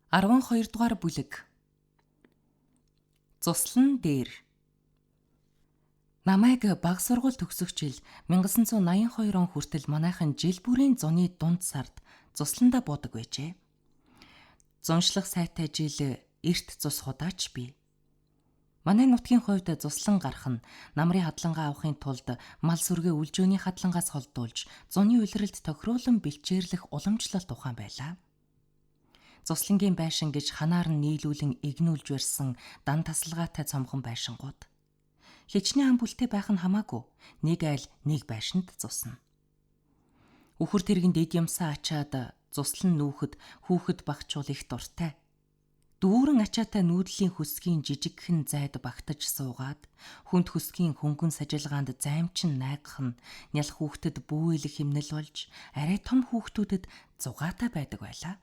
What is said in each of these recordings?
12 дугаар бүлэг. Цуслан дээр. Намайг бага сургууль төгсөх жил 1982 он хүртэл манайхан жил бүрийн зуны дунд сард цусланда буудаг байжээ. Зуншлах сайтай жил эрт цус худаач бий. Манай нутгийн хувьд цуслан гарах нь намрын хадлангаа авахын тулд мал сүргээ үлжөөний хадлангаас холдуулж зуны улиралд тохируулан бэлчээрлэх уламжлалт ухаан байлаа. Цуслангийн байшин гэж ханаар нь нийлүүлэн игнүүлж барьсан дан тасалгаатай цомхон байшингууд. Хичнээн ам бүлтэй байх нь хамаагүй нэг айл нэг байшинд цусна. Үхэр тэргийн дэд юмсаа ачаад цуслан нүүхэд хүүхэд багчул их дуртай. Дүүрэн ачаатай нүүдлийн хөсгийн жижигхэн зайд багтаж суугаад хүнд хөсгийн хөнгөн сажилгаанд займчин найгах нь нял хүүхдэд бүүэлэх хэмнэл болж арай том хүүхдүүдэд зугаатай байдаг байлаа.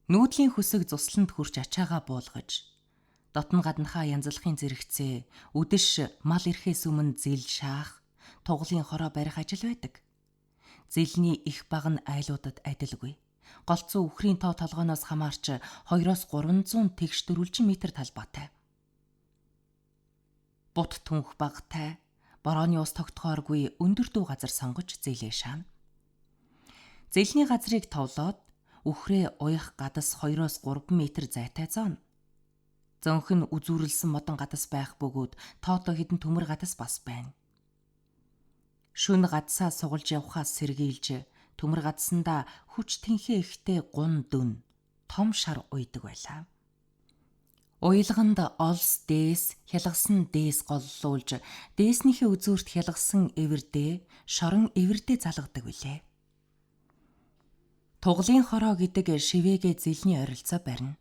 Нүүдлийн хөсөг цусланд хурж ачаагаа буулгаж, дотн гаднахаа янзлахын зэрэгцээ, үдэш мал ирэхээс өмнө зил шаах, тугалын хороо барих ажил байдаг. Зилний их баг нь айлуудад адилгүй. Голцоо үхрийн тоо толгоноос хамаарч 200-300 тэгш 4 метр талбайтай. Бут түнх багтай, борооны ус тогтохооргүй өндөр дүү газар сонгож зээлээ шаана. Зэлний газрыг товлоод үхрээ уях гадас 2-3 метр зайтай зооно. Зөнх нь үзүүрлсэн модон гадас байх бөгөөд тоото хідэн төмөр гадас бас байна. Шүн гадсаа сугалж явхаас сэргийлж төмөр гадсандаа хүч тэнхээ ихтэй гун дүн том шар уйдаг байлаа. Уйлганд олс дээс хялгасан дээс голлуулж дээснийхээ үзүүрт хялгасан эвэрдээ шорон эвэрдээ залгадаг билээ. Тугалын хороо гэдэг шивээгээ зэлний орилцоо барина.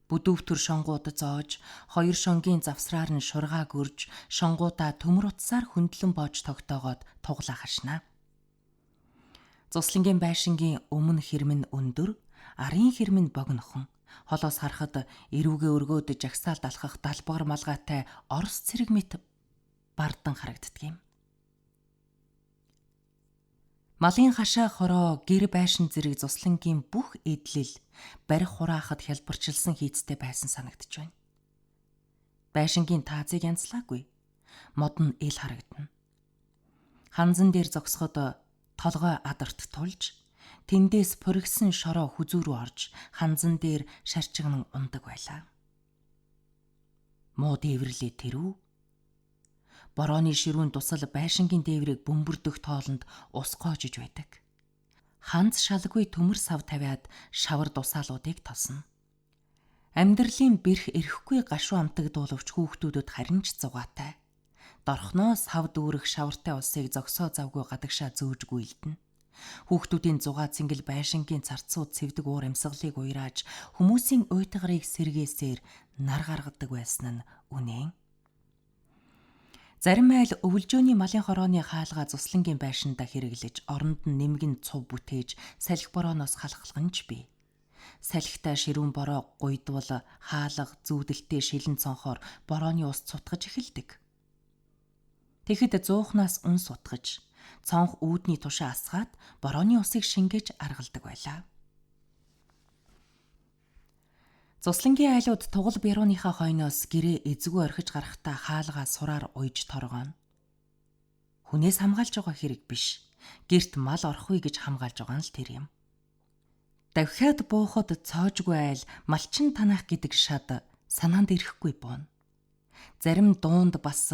Бүдүүвтөр шонгууд зоож, хоёр шонгийн завсраар нь шургаа гөрж, шонгуудаа төмөр утсаар хөндлөн боож тогтоогоод туглаа хашнаа. Цуслангийн байшингийн өмнө хэрмэн өндөр, арын хэрмэн богинохон. Холоос харахад эрүүгээ өргөөд жагсаалд алхах далбар малгайтай орос цэрэг мэт бардан харагддаг юм. Малын хашаа хороо гэр байшин зэрэг цуслангийн бүх эдлэл барих хураахад хялбарчилсан хийцтэй байсан санагдж байна. Байшингийн таазыг янзлаагүй. Мод нь ил харагдана. Ханзан дээр зогсоход толгой адарт тулж, тэндээс пургсан шороо хүзүү рүү орж, ханзан дээр шарчигнан ундаг байлаа. Муу дээвэрлээ тэрүү. Борооны ширүүн тусал байшингийн дээврийг бөмбөрдөх тоолонд ус гоожиж байдаг. Ханз шалгүй төмөр сав тавиад шавар дусаалуудыг тосно. Амьдралын бэрх эрэхгүй гашуу амтаг дуулавч хүүхдүүдэд харин ч зугаатай. Дорхноо сав дүүрэх шавартай усыг зогсоо завгүй гадагшаа зөөж гүйлдэнэ. Хүүхдүүдийн зугаа цэнгэл байшингийн царцууд цэвдэг уур амьсгалыг уйрааж хүмүүсийн уйтгарыг сэргээсээр нар гаргадаг байсан нь үнэн. Зарим айл өвөлжөөний малын хорооны хаалгаа цуслангийн байшинда хэрэглэж оронд нь нэмгэн цув бүтээж салхи борооноос халахлганч бий. Салхитай ширүүн бороо гуйдвал хаалга зүүдэлтэй шилэн цонхоор борооны ус цутгаж эхэлдэг. Тэгэхэд зуухнаас үнс утгаж, цонх үүдний тушаа асгаад борооны усыг шингээж аргалдаг байлаа. Цуслангийн айлууд тугал бярууныхаа хойноос гэрээ эзгүй орхиж гарахтаа хаалгаа сураар уйж торгооно. Хүнээс хамгаалж байгаа хэрэг биш. Гэрт мал орохгүй гэж хамгаалж байгаа нь л тэр юм. Давхиад буухад цоожгүй айл малчин танах гэдэг шад санаанд ирэхгүй бууна. Зарим дуунд бас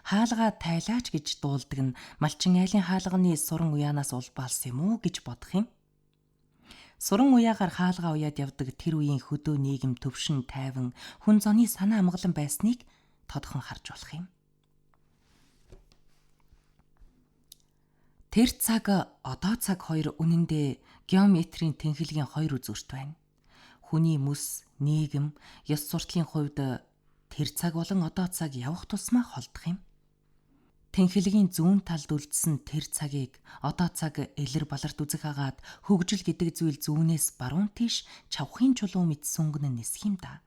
хаалгаа тайлаач гэж дуулдаг нь малчин айлын хаалганы суран уяанаас улбаалсан юм уу гэж бодох юм. Суран уяагаар хаалгаа уяад явдаг тэр үеийн хөдөө нийгэм төвшин тайван хүн зоны санаа амгалан байсныг тодхон харж болох юм. Тэр цаг одоо цаг хоёр үнэндээ геометрийн тэнхилгийн хоёр үзүүрт байна. Хүний мэс, нийгэм, ёс сурталын хувьд тэр цаг болон одоо цаг явах тусмаа холдох юм. Тэнхилгийн зүүн талд үлдсэн тэр цагийг одоо цаг элэр баларт үзэх агаад хөгжил гэдэг зүйл зүүнээс баруун тийш чавхын чулуу мэт сүнгэн нисэх юм да.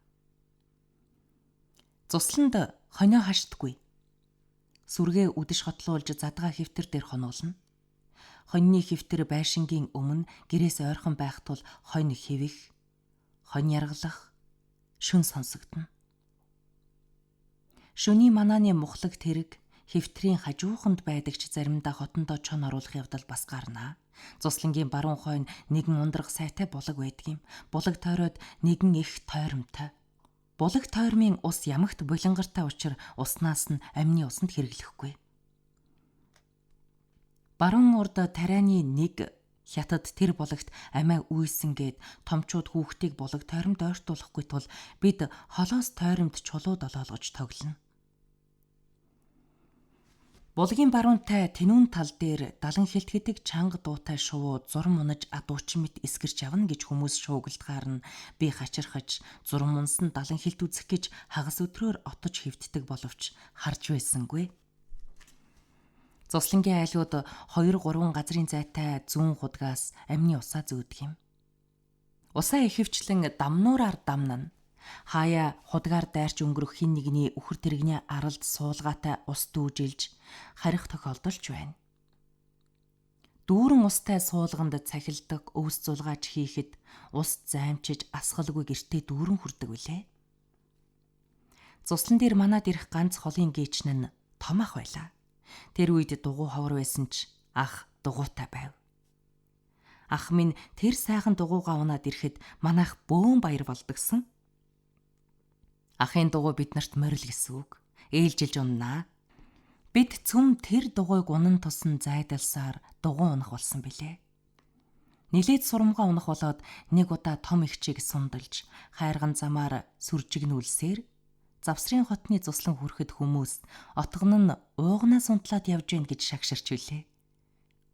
Цусланд хонио хаштгүй. Сүргээ үдэш хотлуулж задгаа хэвтэр дээр хонуулна. Хоньны хэвтэр байшингийн өмнө гэрээс ойрхон байх тул хонь хэвэх, хонь яргалах, шүн сонсогдно. Шүний манааны мухлаг тэрэг хэвтрийн хажууханд байдаг ч заримдаа хотондоо чон оруулах явдал бас гарна. Цуслангийн баруун хойно нэгэн ундрах сайтай булаг байдаг юм. Булаг тойроод нэгэн их тойромтой. Булаг тойрмын ус ямагт булангартай учраас уснаас нь амины усанд хэрэглэхгүй. Баруун урд тарианы нэг хятад тэр булагт амиа үйсэн гээд томчууд хүүхдийг булаг тойромд ойртуулахгүй тул бид холоос тойромд чулууд олоолгож тоглоно. Булгийн баруунтай тэнүүн тал дээр далан хилт гэдэг чанга дуутай шувуу зурм унаж адуучин мэт эсгэрч явна гэж хүмүүс шуугилдгаар нь би хачирхаж зурм унсан далан хилт үзэх гэж хагас өдрөөр отож хөвддөг боловч харж байсангүй. Цуслангийн айлууд 2-3 газрын зайтай зүүн худгаас амины усаа зөөдөг юм. Усаа ихэвчлэн дамнуураар дамнана. Хаяа худгаар дайрч өнгөрөх хин нэгний үхэр тэрэгний аралд суулгаатай ус дүүжилж харих тохиолдолч байна. Дүүрэн устай суулганд цахилдаг өвс зулгаач хийхэд ус займчиж асгалгүй гэртээ дүүрэн хүрдэг үлээ. Цуслан дээр манад ирэх ганц холын гээчин нь том ах байлаа. Тэр үед дугуй ховор байсан ч ах дугуйтай байв. Ах минь тэр сайхан дугуйгаа унаад ирэхэд манайх бөөн баяр болдогсон. Ахын дугуй биднэрт морил гэсэн үг. Ээлжилж уннаа. Бид цөм тэр дугуйг унан тусан зайдалсаар дугуй унах болсон билээ. Нилээд сурамгаа унах болоод нэг удаа том ихчийг сундалж хайрган замаар сүржигнүүлсээр завсрын хотны цуслан хүрэхэд хүмүүс отгон нь уугнаас унтлаад явж гин гэж шагширч үлээ.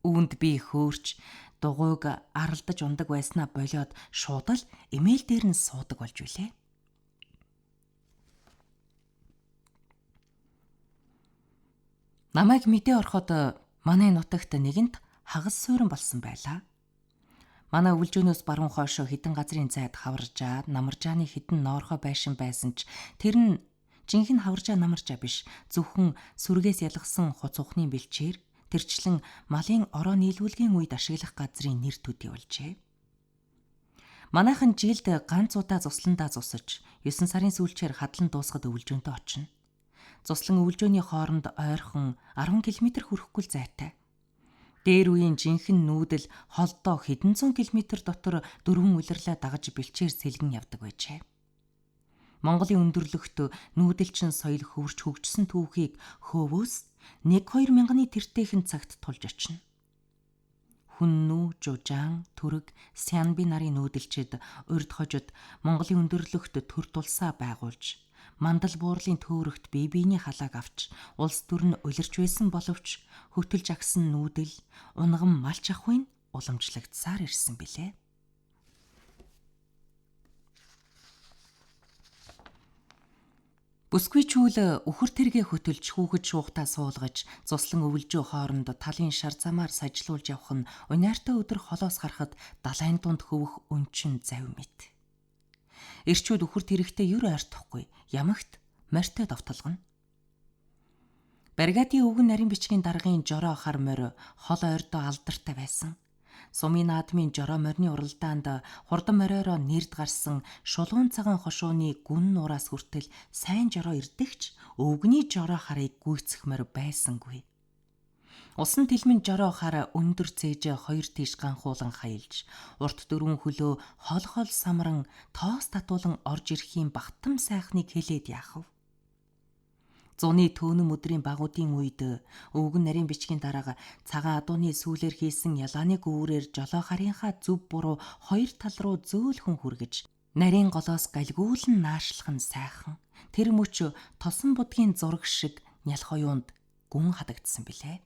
Үүнд би хөөрч дугуйг аралдаж ундаг байснаа болоод шууд л эмээл дээр нь суудаг болж үлээ. Намайг мэдээ ороход манай нутагт нэгэнт хагас суурин болсон байлаа. Манай өвлжөөнөөс баруун хойшоо хідэн газрын зайд хаваржаа, намаржааны хідэн ноорхой байшин байсан ч тэр нь жинхэнэ хаваржаа намаржаа биш, зөвхөн сүргээс ялгсан хуц ухны бэлчээр тэрчлэн малын ороо нийлүүлгийн үед ашиглах газрын нэр төдий болжээ. Манайхан жилд ганц удаа цусландаа зусаж, 9 сарын сүүлчээр хадлан дуусгад өвлжөөнтэй очино. Цуслан өвлжөөний хооронд ойрхон 10 км хүрэхгүй зайтай. Дээр үеийн жинхэнэ нүүдэл холдоо хэдэн зуун километр дотор 4 улирлаа дагаж бэлчээр сэлгэн явдаг байжээ. Монголын өндөрлөгт нүүдэлчин соёл хөвөрч хөгжсөн түүхийг хөвөөс 1-2 мянганы тэртээхэн цагт тулж очино. Хүннүү, Жужаан, Түрэг, Сянби нарын нүүдэлчид урд хожид Монголын өндөрлөгт төр тулсаа байгуулж мандал буурлын төөрөгт бие биений халааг авч улс төр нь улирч байсан боловч хөтөлж агсан нүүдэл унган малч ахуйн уламжлагдсаар ирсэн билээ. Бүсгүй чүүл үхэр тэргээ хөтөлж хүүхэд шуухтаа суулгаж цуслан өвлжөө хооронд талын шар замаар сажлуулж явах нь унаартай өдөр холоос гарахад далайн дунд хөвөх өнчин завь мэт. Эрчүүд үхэр тэрэгтэй юр ойртохгүй, ямагт морьтой довтолгоно. Баригатын өвгөн нарийн бичгийн даргын жороо хар морь хол ойрдоо алдартай байсан. Сумын наадмын жороо морины уралдаанд хурдан мориороо нэрд гарсан шулуун цагаан хошууны гүн нураас хүртэл сайн жороо ирдэгч өвгөний жороо харыг гүйцэх морь байсангүй. Усан тэлмэн жороо хар өндөр цээж 2 тийш ганхуулан хаялж, урт 4 хөлөө хол хол самран тоос татуулан орж ирэхийн бахтам сайхныг хэлээд яахав. Зуны төөнөм өдрийн багуудын үед өвгөн нарийн бичгийн дараага цагаан адууны сүүлээр хийсэн ялааны гүүрээр жолоо харийнхаа зөв буруу 2 тал руу зөөлхөн хүргэж, нарийн голоос галгиулан наашлах нь сайхан. Тэр мөч тосон будгийн зураг шиг нялх оюунд гүн хадагдсан билээ.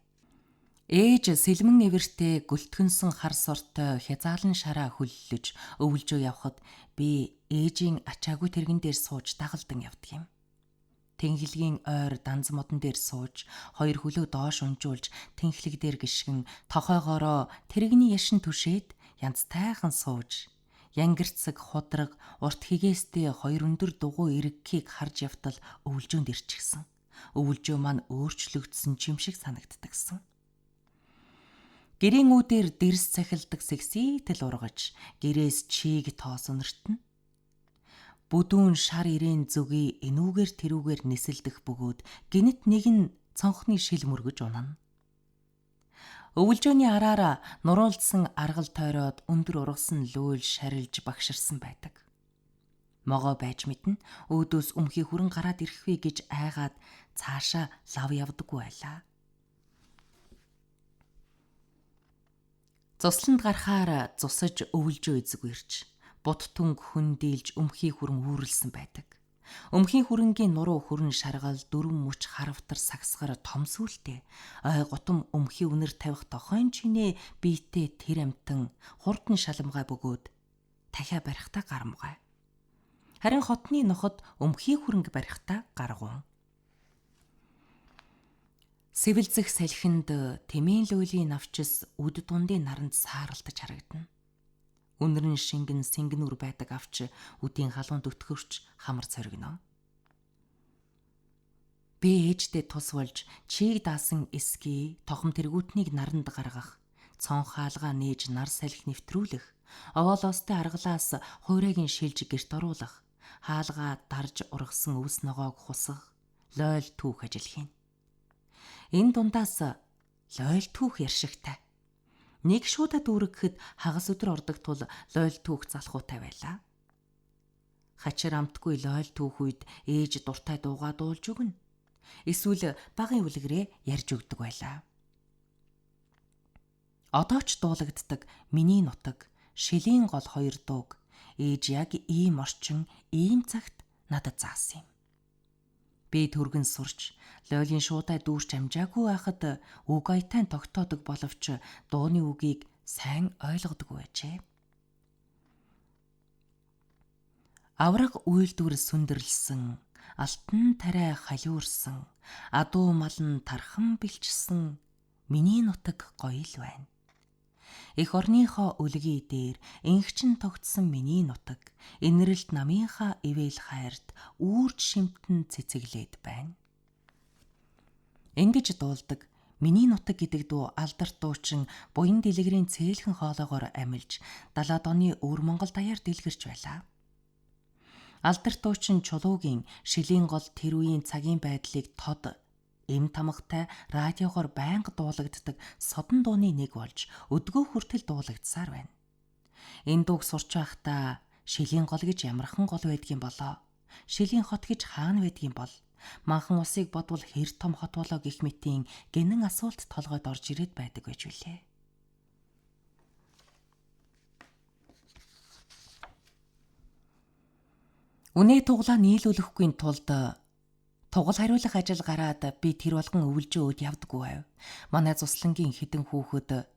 Ээж сэлмэн эвэртэй гөлтгөнсөн хар сортой хязаалан шараа хөллөж өвлжөө явхад би ээжийн ачаагүй тэргэн дээр сууж дагалдан явдаг юм. Тэнхилгийн ойр данз модон дээр сууж, 2 хөлөө доош унжуулж, тэнхлэг дээр гიშгэн тохойгоороо тэрэгний яшин түшээд янзтайхан сууж, янгирцэг худраг урт хигээстэй 2 өндөр дугуй эрэгхийг харж явтал өвлжөөнд ирчихсэн. Өвлжөө маань өөрчлөгдсөн юм шиг санагддагсан. Гэрийн үүдээр дэрс цахилдаг сэгсийтэл ургаж, гэрээс чийг тоос өнөртнө. Бүдүүн шар ирээн зүгий энүүгээр тэрүүгээр нисэлдэх бөгөөд гинэт нэг нь цонхны шил мөргөж унана. Өвөлжөөний араараа нуруулсан аргал тойроод өндөр ургасан луйл шарилж багширсан байдаг. Могоо байж мэднэ өөдөөс өмхий хүрэн гараад ирэхвэ гэж айгаад цаашаа лав явдаггүй байлаа. Цусланд гарахаар цусаж өвөлжөө эзэг ирж, бут түнг хөндийлж өмхий хүрэн үүрлсэн байдаг. Өмхийн хүрэнгийн нуруу хүрэн шаргал дөрвөн мөч харавтар сагсгар том сүлтэй ой готом өмхий үнэр тавих тохойн чинээ биетээ тэр амтан хурдан шаламгай бөгөөд дахиа барихтаа гарамгай. Харин хотны ноход өмхий хүрэнг барихтаа гаргуун. Сэвэлзэх салхинд тэмээн луулийн навчис үд дундын наранд сааралтаж харагдана. Үнэрэн шингэн сэнгэнүр байдаг авч үдийн халуунд өтгөвч хамар цоргино. Би ээждээ тус болж чийг даасан эсгий тохом тэргүүтнийг наранд гаргах, цон хаалгаа нээж нар салхи нэвтрүүлэх, овоолоостой аргалаас хуйраагийн шилж гэрт оруулах, хаалгаа дарж ургасан өвс ногоог хусах, лойл түүх ажил хийн. Энэ дундаас лойл түүх яршигтай. Нэг шуудаа дүүргэхэд хагас өдөр ордог тул лойл түүх залхуутай байлаа. Хачир амтгүй лойл түүх үед ээж дуртай дуугаа дуулж өгнө. Эсвэл багын үлгэрээ ярьж өгдөг байлаа. Одоо ч дуулагддаг миний нутаг, шилийн гол хоёр дууг ээж яг ийм орчин, ийм цагт надад заасан юм. Би түргэн сурч, лойлын шуудаа дүүрч амжаагүй байхад үг аятай тогтоодог боловч дууны үгийг сайн ойлгодог байжээ. Авраг үйлдвэр сүндэрлсэн, алтан тариа халиурсан, адуу малн тархан бэлчсэн миний нутаг гоё л байна. Эх орныхоо өлгий дээр ингчин тогтсон миний нутаг, инрэлт намынхаа ивэл хайрт үрж шимтэн цэцэглээд байна. Ингэж дуулдаг миний нутаг гэдэг дуу алдарт дуучин буян дэлгэрийн цээлхэн хоолоогоор амилж 70-аад оны өвөр Монгол даяар дэлгэрч байлаа. Алдарт дуучин Чулуугийн шилийн гол тэр үеийн цагийн байдлыг тод эм тамгатай радиогоор байнга дуулагддаг содон дууны нэг болж өдгөө хүртэл дуулагдсаар байна. Энэ дууг сурч байхдаа шилийн гол гэж ямархан гол байдгийн болоо. Шилийн хот гэж хаана байдгийн бол? Манхан усыг бодвол хэр том хот болоо гэх мэтийн гинэн асуулт толгойд орж ирээд байдаг байж үлээ. Үнэ туглаа нийлүүлэхгүй тулд тугал хариулах ажил гараад би тэр болгон өвөлжөөд явдаггүй байв. Манай цуслангийн хідэн хүүхэд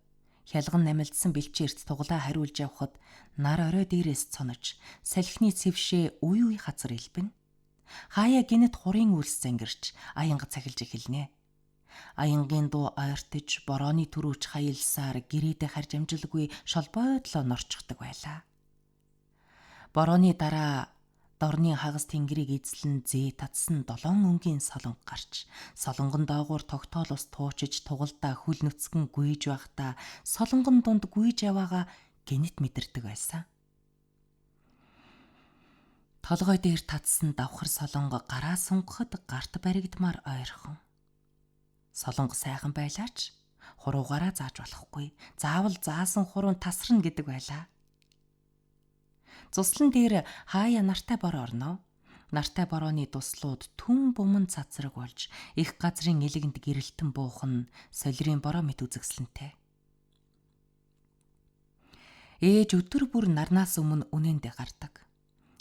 хялган намилдсан бэлчээрт туглаа хариулж явхад нар орой дээрээс цонож салхины цэвшээ үе хазар илбэнэ. Хаяа гинэт хурын үлс зангирч аянга цахилж эхэлнэ. Аянгийн дуу ойртож борооны төрүүч хаялсаар гэрээдээ харж амжилгүй шолбойдлоо норчхдаг байлаа. Борооны дараа дорны хагас тэнгэрийг эзлэн зээ татсан 7 өнгийн солонго гарч, солонгон доогуур тогтоол ус туучиж тугалдаа хүл нүцгэн гүйж байхдаа солонгон дунд гүйж яваага гинэт мэдэрдэг байсан. Толгой дээр татсан давхар солонго гараа сунгахад гарт баригдмаар ойрхон. Солонго сайхан байлаач хуруугаараа зааж болохгүй. Заавал заасан хуруунд тасарна гэдэг байлаа. Цуслан дээр хаяа нартай бороо орно. Нартай борооны дуслууд түн буман цацраг болж их газрын элгэнд гэрэлтэн буухан солирын бороо мэт үзэгслэнтэй. Ээж өдөр бүр нарнаас өмнө үнэндээ гардаг.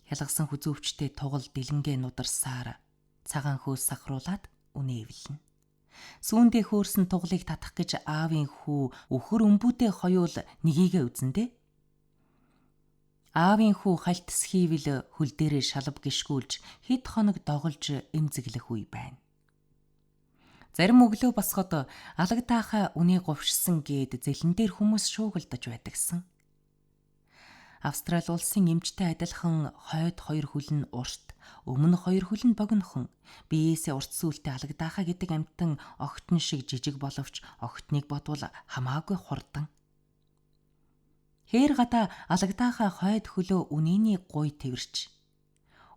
Хялгасан хүзүүвчтэй тугал дэлэнгээ нударсаар цагаан хөөс сахруулад үнэ эвлэнэ. Сүүндээ хөөрсөн тугалыг татах гэж аавын хүү өхөр өмбүүдээ хоёул нёгийгээ үзэндээ. Аавын хүү хальтс хийвэл хөл дээрээ шалав гიშгүүлж хэд хоног доголж эмзэглэх үе байна. Зарим өглөө босоход алагдаахаа үнэ говшсон гээд зэлэн дээр хүмүүс шуугалдаж байдагсан. Австрали улсын эмчтэй адилхан хойд 2 хөл нь урт, өмнө 2 хөл нь богинохон. Биеэсээ урт сүултээ алагдаахаа гэдэг амьтан огтон шиг жижиг боловч огтныг бодвол хамаагүй хурдан. Хээр гадаа алагдаахаа хойд хөлөө үнэний гуй тэрч.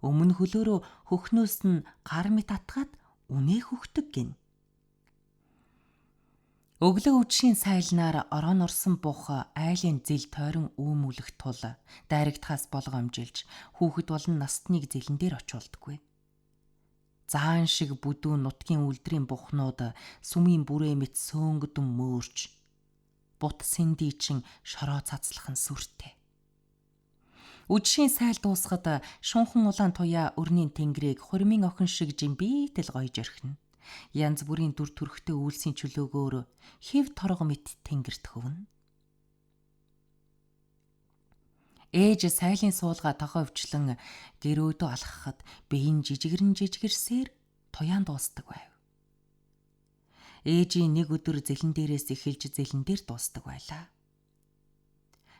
Өмнө хөлөөрөө хөхнөөс нь гар мэт атгаад үнэ хөхдөг гин. Өглөө үдшийн сайлнаар орон орсон бух айлын зэл тойрон үүмүүлэх тул дайрагдхаас болгоомжилж хүүхэд болон настныг зэлэн дээр очуулдаггүй. Заан шиг бүдүүн нутгийн үлдрийн бухнууд сүмийн бүрээ мэт сөөнгөдөн мөөрч бут сэндийчин шороо цацлах нь сүртэй. Үдшийн сайл дуусахад шунхан улаан туяа өрний тэнгэрийг хурмын охин шиг жимбитэл гойж орхино. Янз бүрийн дүр төрхтэй үйлсийн чөлөөгөөр хэв торго мэт тэнгэрт хөвнө. Ээж сайлын суулга тохиовчлон гэрөөдөө алхахад биеийн жижигэрсээр туяан дуустдаг байв. Ээжийн нэг өдөр зэлэн дээрээс эхэлж зэлэн дээр дуустдаг байлаа.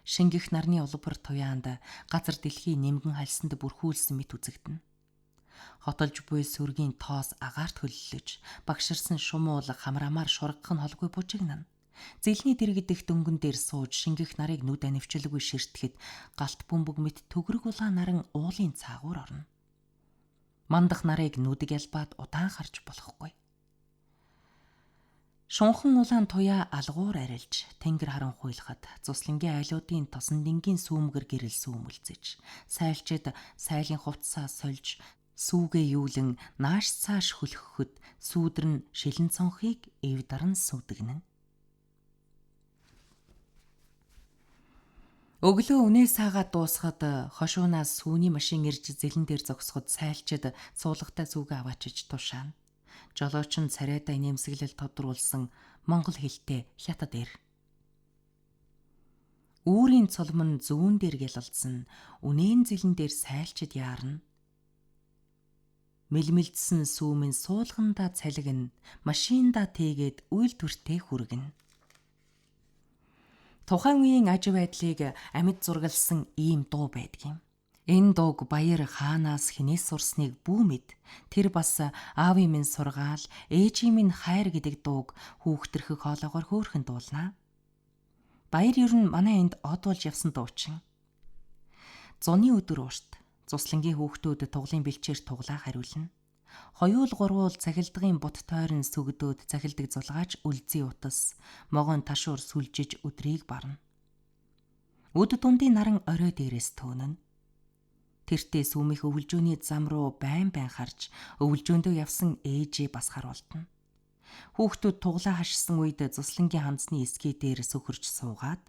Шингэх нарны улбар туяанд газар дэлхий нэмгэн хальсанд бүрхүүлсэн мэт үзэгдэнэ. Хотолж буй сүргийн тоос агаарт хөллөж, багширсан шумуул хамраамаар шургах нь холгүй бужигнана. Зэлний дэргэдэх дөнгөн дээр сууж шингэх нарыг нүд анивчлгүй ширтгэхэд галт бөмбөг мэт төгрөг улаан наран уулын цаагуур орно. Мандах нарыг нүдэг ялбаад удаан харж болохгүй. Шунхан улаан туяа алгуур арилж, тэнгэр харан хуйлахад цуслангийн айлуудын тосон дингийн сүүмгэр гэрэл сүүмэлзэж, сайлчид сайлын хувцсаа сольж, сүүгээ юулэн нааш цааш хөлөхөд сүүдэр нь шилэн цонхыг эв даран сүдэгнэн. Өглөө үнээ саагаад дуусахад хошуунаас сүүний машин ирж зэлэн дээр зогсоход сайлчид суулгатай зүгээ аваачиж тушаана. Жолооч нь царайдаа нэмсэглэл тодруулсан монгол хэлтэй хятад ир. Үүрийн цолом нь зүүн дээр гялалцсан үнээн зэлэн дээр сайлчид яарна. Мэлмэлдсэн сүүмэн суулгандаа цалигна, машиндаа тээгээд үйл төртэй хүргэнэ. Тухайн үеийн аж байдлыг амьд зургалсан ийм дуу байдгийн. Энэ дууг баяр хаанаас хинээс сурсныг бүү мэд. Тэр бас аавын минь сургаал, ээжийн минь хайр гэдэг дууг хүүхтэрхэг хоолоогоор хөөрхөн дуулнаа. Баяр ер нь манай энд од болж явсан дуучин. Зуны өдөр урт цуслангийн хүүхдүүд туглын бэлчээр туглаа хариулна. Хоёул гурвуул цахилдгын бут тойрон сүгдөөд цахилдаг зулгаач үлзий утас, могон ташуур сүлжиж өдрийг барна. Өд дундын наран орой дээрээс төөнөн. Тэртээ сүмийнх өвөлжөөний зам руу байн харж, өвөлжөөндөө явсан ээжээ бас харуултана. Хүүхдүүд туглаа хашсан үед цуслангийн хандсны эсгээ дээр сөхөрч суугаад,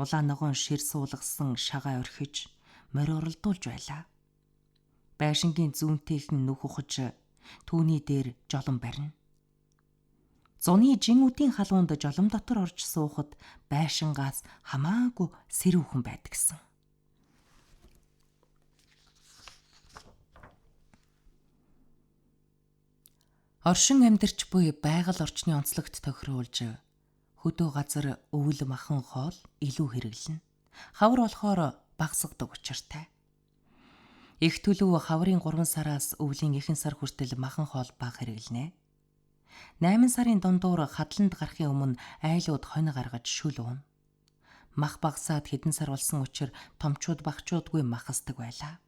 улаан ногоон шир суулгасан шагаа орхиж, морь оролдуулж байлаа. Байшингийн зүүнтэйхэн нүх ухаж, түүний дээр жолон барина. Зуны жин үдийн халуунд жолом дотор орж суухад байшингаас хамаагүй сэрүүхэн байдагсан. Оршин амьдарч буй байгаль орчны онцлогт тохируулж хөдөө газар өвөл махан хоол илүү хэрэглэнэ. Хавар болохоор багасгадаг учиртай. Их төлөв хаврын 3 сараас өвлийн ихэнх сар хүртэл махан хоол бага хэрэглэнэ. 8 сарын дундуур хадланд гарахын өмнө айлууд хонь гаргаж шүл уун. Мах багасаад хэдэн сар болсон учраас томчууд багчуудгүй махасдаг байлаа.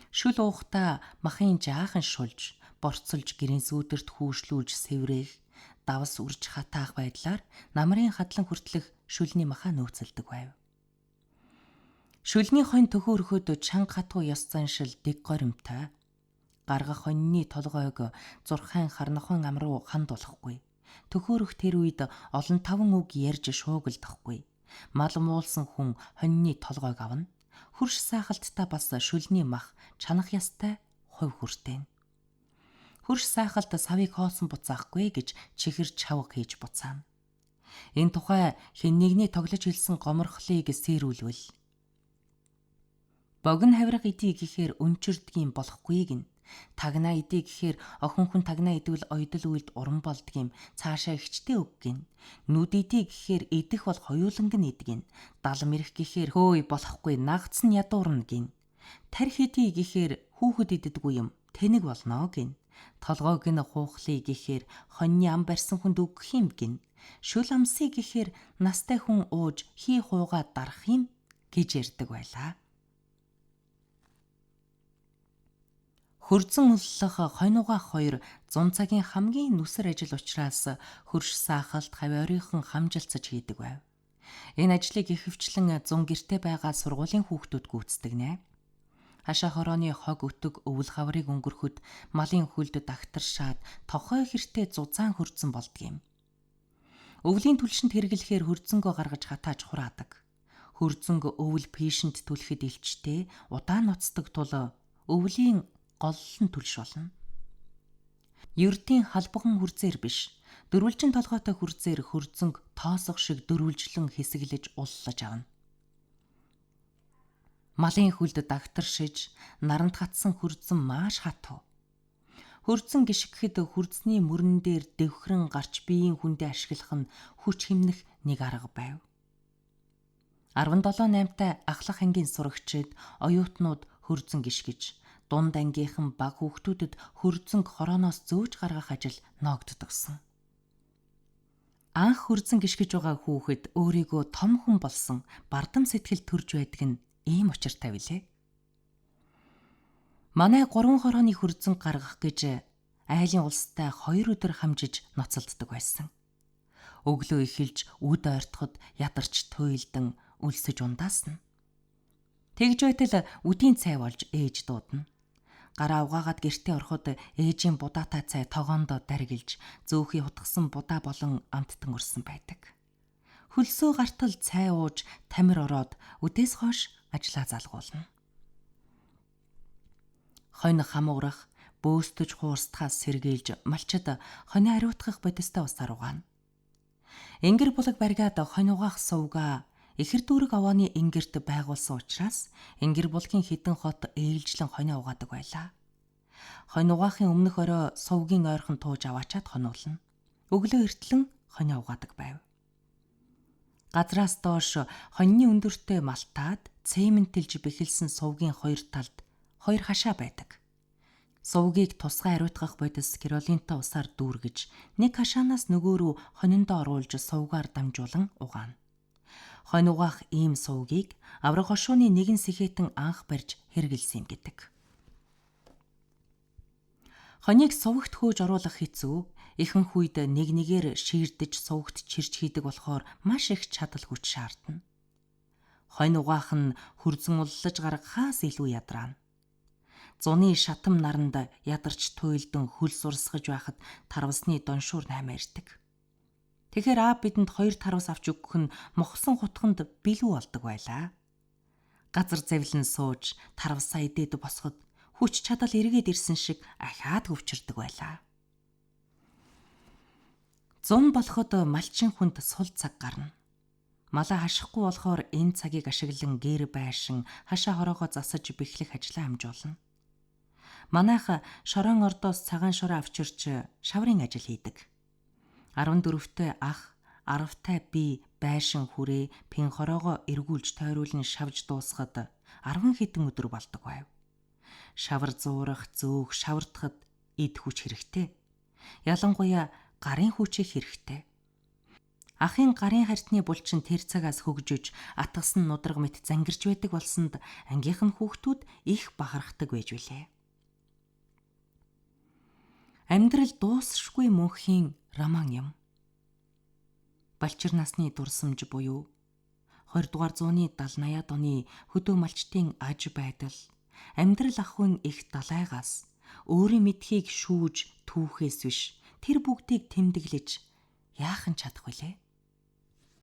Шүл уухтаа махын жаахан шулж, борцолж гэрийн сүүдэрт хүүшлүүлж сэврээх, давс үрж хатаах байдлаар намрын хадлан хүртлэх шүлний махаа нөөцөлдөг байв. Шүлний хонь төхөөрөхөд чанга хатуу ёс заншил дэг горимтой. Гаргах хоньны толгойг зурхайн харнохон ам руу ханд болохгүй. Төхөөрөх тэр үед олон таван үг ярьж шуугилдахгүй. Мал муулсан хүн хоньны толгойг авна. Хөрш сайхалттай бас шүлний мах чанах ястай хувь хүртээн. Хөрш сайхалт савыг хоосон буцаахгүй гэж чихэр чавг хийж буцаана. Энэ тухай хэн нэгний тоглож хэлсэн гоморхлыг сэрүүлвэл богино хавирга идий гэхээр өнчирдгийн болохгүйг нь Тагнаа идэ гэхээр охин хүн тагнаа идвэл ойдол үйлд уран болдгийм, цаашаа ихчтэй өг гин. Нүд идэ гэхээр идэх бол хоёуланг нь идгин. Далам ирэх гэхээр хөөй болохгүй нагц нь ядуурна гин. Тарих идэ гэхээр хүүхэд иддэггүй юм, тэнэг болно гин. Толгойг нь хуухлыг гэхээр хоньны ам барьсан хүнд өгөх юм гин. Шүл амсыг гэхээр настай хүн ууж хий хуугаа дарах юм гэж ярьдаг байлаа. Хөрзөн уллах хонь угаах хоёр 100 цагийн хамгийн нүсэр ажил учраас хөрш саахалт хавь оройхон хамжилцаж хийдэг байв. Энэ ажлыг ихэвчлэн 100 гэртээ байгаа сургуулийн хүүхдүүд гүйцэтгэв нэ. Хашаа хорооны хог өтөг өвөл хаврыг өнгөрөхөд малын хөлд дагтаршаад тохой хэртээ зузаан хөрзөн болдгийм. Өвлийн түлшинд хэрэглэхээр хөрзөнгөө гаргаж хатааж хураадаг. Хөрзөнгө өвөл пишэнд түлхэд илчтэй удаан ноцдог тул өвлийн голлон түлш болно. Ердийн халбган хүрзээр биш, дөрвөлжин толгойтой хүрзээр хөрзөнг тоосох шиг дөрвөлжлөн хэсэглэж уллаж авна. Малын хөлд дагтаршиж, наранд хатсан хөрзөн маш хатуу. Хөрзөн гიშгэхэд хөрзний мөрөн дээр дэвхрэн гарч биеийн хүндээ ашиглах нь хүч хэмнэх нэг арга байв. 17-8-тай ахлах ангийн сурагчид, оюутнууд хөрзөн гიშгэж, дунд ангийнхан баг хүүхдүүдэд хөрзөнг хорооноос зөөж гаргах ажил ноогддогсон. Анх хөрзөн гიშгэж байгаа хүүхэд өөрийгөө том хүн болсон бардам сэтгэл төрж байдаг нь ийм учиртай билээ. Манай 3 хорооны хөрзөн гаргах гэж айлын улстай 2 өдөр хамжиж ноцолддог байсан. Өглөө эхэлж үд ойртоход ядарч туйлдан үлсэж ундаасна. Тэгж байтал үдийн цай болж ээж дуудана. Гараа угаагаад гэртээ ороход ээжийн будаатай цай тогоондоо даргилж зөөхий хутгсан будаа болон амттан өрсөн байдаг. Хөлсөө гартал цай ууж тамир ороод үдээс хойш ажлаа залгуулна. Хонь хамуурах, бөөстөж хуурстахаас сэргийлж малчид хонио ариутгах бодистой усаар угаана. Энгэр булаг баригаад хонь угаах сувгаа ихэр дүүрэг овооны энгэрт байгуулсан учраас энгэр булгийн хідэн хот ээлжлэн хонио угаадаг байлаа. Хонь угаахын өмнөх орой сувгийн ойрхон тууж аваачаад хонуулна. Өглөө эртлэн хонио угаадаг байв. Газраас доош хоньны өндөртөө малтаад цементэлж бэхэлсэн сувгийн хоёр талд хоёр хашаа байдаг. Сувгийг тусгай ариутгах бодис керолинтой усаар дүүргэж нэг хашаанаас нөгөө рүү хониндоо оруулж сувгаар дамжуулан угаана. Хонь угаах ийм сувгийг авраг хошууны нэгэн сэхэтэн анх барьж хэрэгэлсэн юм гэдэг. Хоньыг сувагт хөөж оруулах хэцүү, ихэнх үед нэг нэгээр шиирдэж сувагт чирч хийдэг болохоор маш их чадал хүч шаардна. Хонь угаах нь хөрзөн уллаж гаргахаас илүү ядраана. Зуны шатам наранд ядарч туйлдан хөлс урсгаж байхад тарвасны доншуур наймаа ирдэг. Тэгэхээр аав бидэнд 2 тарвас авч өгөх нь мохсон хутганд бэлүү болдог байлаа. Газар завлан сууж тарвасаа идээд босоход хүч чадал эргээд ирсэн шиг ахаад хөвчөрдөг байлаа. Зун болоход малчин хүнд сул цаг гарна. Малаа хашихгүй болохоор энэ цагийг ашиглан гэр байшин хашаа хороогоо засаж бэхлэх ажлаа хамжуулна. Манайх шорон ордоос цагаан шороо авчирч шаврын ажил хийдэг. 14-тэй ах, 10-тай би байшин хүрээ пин хороогоо эргүүлж тойруулан шавж дуусахад 10 хэдэн өдөр болдог байв. Шавар зуурах, зөөх, шавардахад эд хүч хэрэгтэй. Ялангуяа гарын хүчийг хэрэгтэй. Ахын гарын харьтны булчин тэр цагаас хөгжөж, атгасан нудраг мэт зангирч байдаг болсонд ангийнхан хүүхдүүд их бахархдаг байж билээ. Амьдрал дуусшгүй мөнхийн роман юм. Балчир насны дурсамж буюу 20 дугаар зууны 70-80-аад оны хөдөө малчтын аж байдал, амьдрал ахуйн их далайгаас өөрийн мэдхийг шүүж түүхээс биш тэр бүгдийг тэмдэглэж яахан чадах вүлээ?